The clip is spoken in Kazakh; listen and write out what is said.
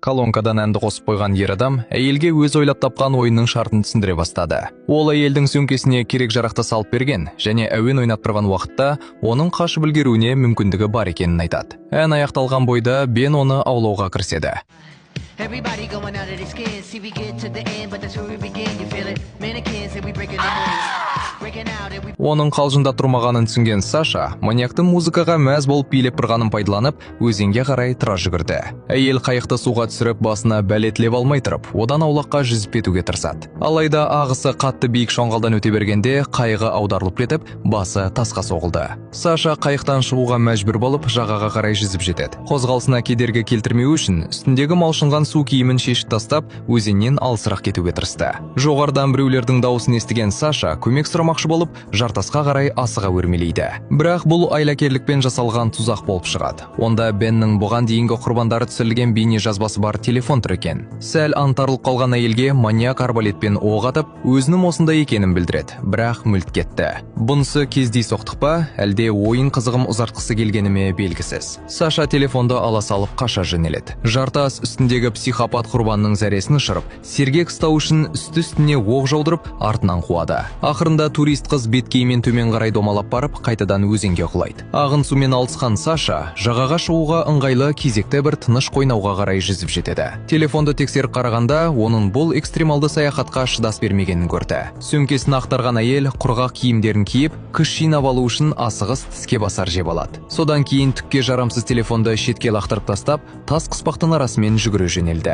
колонкадан әнді қосып қойған ер адам әйелге өз ойлап тапқан ойынның шартын түсіндіре бастады. Ол әйелдің сөмкесіне керек жарақты салып берген және әуен ойнаттырған уақытта оның қашып үлгеруіне мүмкіндігі бар екенін айтады. Ән аяқталған бойда Бен оны аулауға кіріседі. Everybody going out of their skin. See, we get to the end, but that's where we begin. You feel it? Mannequins, and we breaking the news. Breaking out, and we... Оның қалжында тұрмағанын түсінген Саша, маньяктың музыкаға мәз болып билеп тұрғанын пайдаланып, өзенге қарай тұра жүгірді. Әйел қайықты суға түсіріп, басына бәлетлеп алмай тұрып, одан аулаққа жүзіп кетуге тырысады. Алайда ағысы қатты биік шоңғалдан өте бергенде, қайығы аударылып кетіп, басы тасқа соғылды. Саша қайықтан шығуға мәжбүр болып, жағаға қарай жүзіп жетеді. Қозғалысына кедергі келтірмеу үшін, үстіндегі малшынған су киімін шешіп тастап, өзеннен алысырақ кетуге тырысты. Жоғарыдан біреулердің дауысын естіген Саша көмек сұрамақшы болып, жартасқа қарай асыға өрмелейді. Бірақ бұл айлакерлікпен жасалған тұзақ болып шығады. Онда Беннің бұған дейінгі құрбандары түсірілген бейне жазбасы бар телефон тұр екен. Сәл антарылып қалған әйелге маньяк арбалетпен оқ атып, өзінің осында екенін білдіреді, бірақ мүлт кетті. Бұнысы кездейсоқтық па, әлде ойын қызығым ұзартқысы келгені ме белгісіз. Саша телефонды ала салып қаша жөнеледі. Жартас үстіндегі психопат құрбанның зәресін ұшырып, сергек ұстау үшін үсті-үстіне оқ жаудырып, артынан қуады. Ақырында турист қыз беткеймен төмен қарай домалап барып, қайтадан өзенге құлайды. Ағын сумен алысқан Саша жағаға шығуға ыңғайлы кезекті бір тыныш қойнауға қарай жүзіп жетеді. Телефонды тексеріп қарағанда, оның бұл экстремалды саяхатқа шыдас бермегенін көрді. Сөмкесін ақтарған әйел құрғақ киімдерін киіп, күш жинап алу үшін асығыс тіске басар жеп алады. Содан кейін түкке жарамсыз телефонды шетке лақтырып тастап, тас қыспақтың арасымен жүгіре жөнелді.